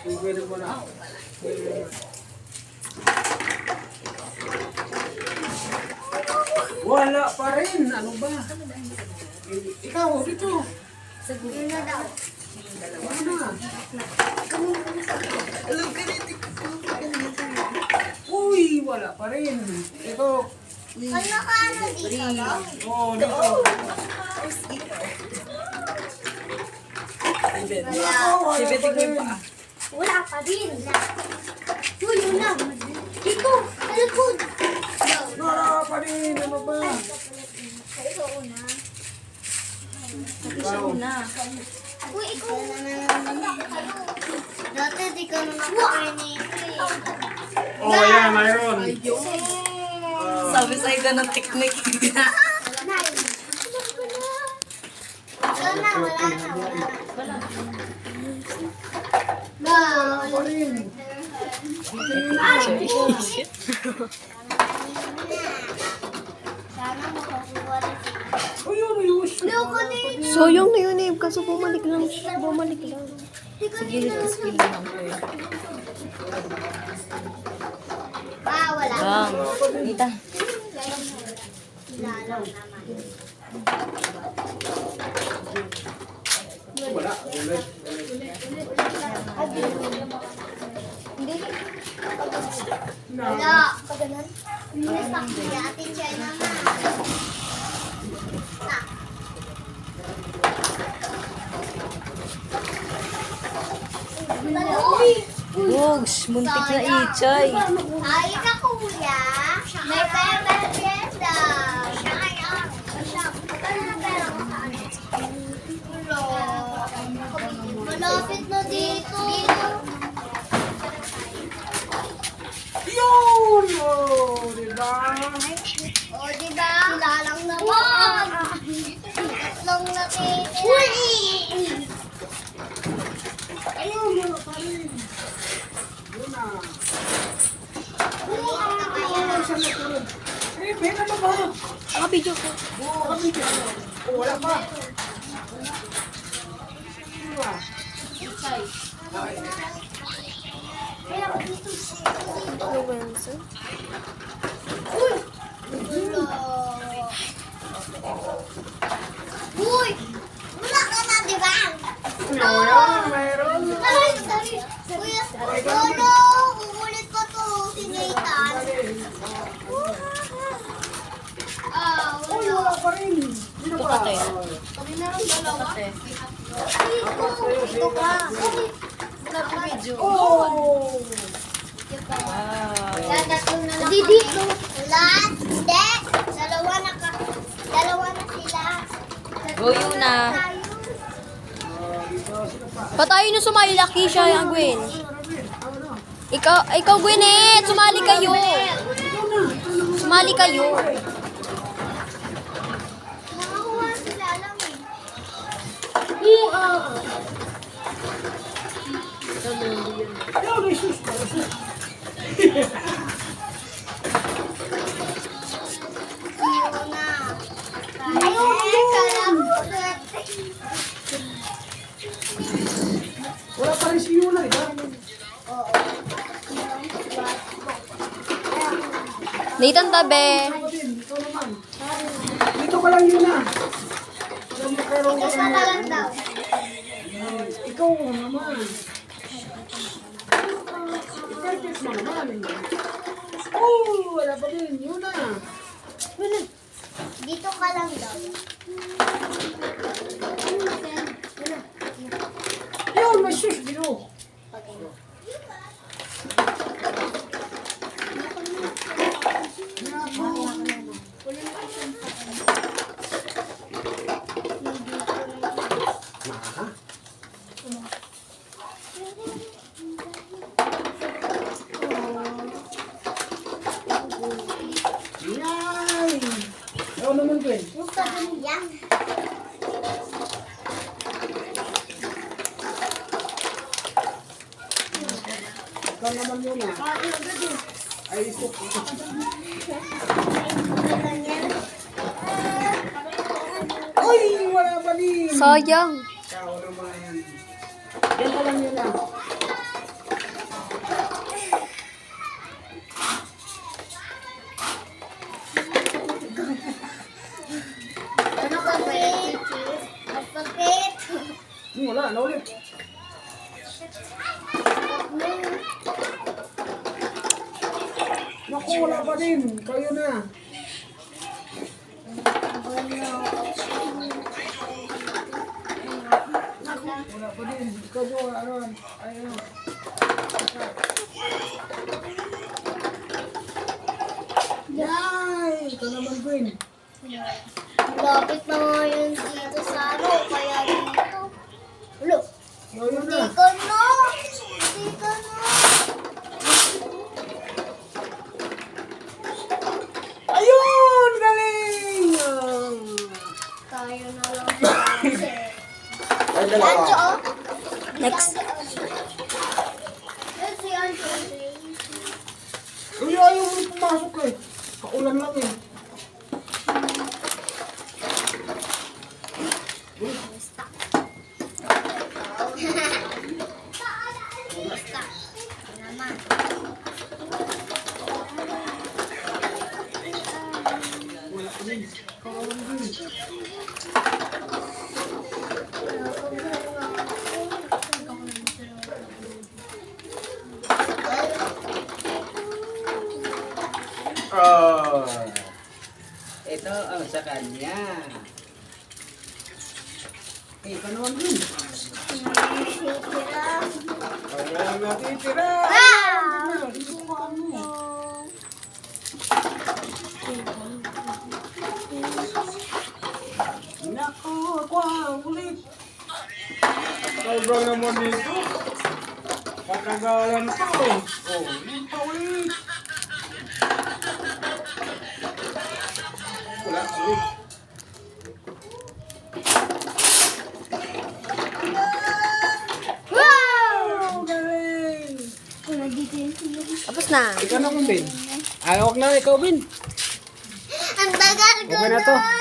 Sige mo na. Wala pa rin. Ano ba? Ikaw, dito. Yun na daw. Ano na? Uy, wala pa rin. Ito. Ano ka ano dito? Oh, dito. Wala pa din. Uy, yun na. Dito, sa likod. Wala pa rin. Ano ba? Ikaw una. Ikaw. Uy, ikaw na. Dati di ka na nakakarinig. Oh, yan, mayroon. Sabi sa'yo ka ng technique. Nay. Ikaw na, wala na. Wala pa rin. Sana makakuha rin. Uy, yun, yun. Loko din. Sayang na yun eh, kaso bumalik lang siya. Bumalik lang. Sige, skill lang ko eh. Ah, wala. Bang. Nita. Lalaw naman. Wala. Ulit. Hindi. Wala. Paganan. Hindi sa kanya. Atin siya naman. Uy! Bugs, muntik na itchay. Ay, ka kuya. May pera-pera. Sayang. Malapit na dito. Yun! Oh, diba? O, diba? Lalang naman. Tatlong natitira. Uy! Ayun, wala pa rin. Yun na. Uy, ang Oh, kaya. saan na ito? Eh, Ben, ano ba? Nakabidyo ko. Oo, kami dyan. Oh, wala pa. Ano ba? Kaya ako dito. Influencer. Uy! Wala ka na, di ba? Ayun, mayroon. Ay, sorry. Kuya, ano? Uulit ko to. Si Nathan. Ah, Uy, wala. wala pa rin. Sino ba? Ito ka. Oh! Tatlo na lang. Dito. Lahat. Hindi. Dalawa na sila. Go yun na. Patayin na sumali laki siya yung Gwen. Ikaw Gwinnett, sumali kayo. Sumali kayo. Nakakuha sila lang eh. Ayun, may sus. Ayun na. Ayun, kalabulat. Wala pa rin si Yuna, di ba? Nathan tabi. Kapatid, ikaw naman. Dito ka lang, Yuna. Alam mo, pero Ito pa lang daw. ikaw naman. I-perfect mo naman. Oh, wala pa din. Yuna. Dito ka lang daw. Yun, may sus. Dito. Yay! Ikaw naman, Gwen. Yung pa din yan. Ikaw naman, Yuna. Ay, ito. Uy, wala pa din. Sayang. Ikaw naman. Yan ka lang, Yuna. Wala, naulit. Naku, wala pa din. Kayo na. Wala pa din. Ikaw po, Aaron. Ayun. Yay! Ito naman, Queen. Lapit na nga yun dito sa ano, kaya dito. Ulo, Ayun na. hindi ka na. Hindi ka na. Ayun! Galing! Tayo na lang. Kasi. Ay, Anjo, oh. Next. Yan si Anjo. Uy, ayaw mo pumasok eh. Kaulan lang eh. Naman. Wala pa din. Kawalan din. Oh. Ito ang sa kanya. Eh, ikaw naman din. Tira. Wala natitira. Ah! Isubukan mo. Nako, ako ang ulit. Tagal naman dito. Patagalan to. Oh, yung pa ulit. Wala, ulit. Wow! Galing! Tapos na. Ikaw na, Ben. Ay, huwag na, ikaw, Ben. Ang tagal ko Okay na to. nun.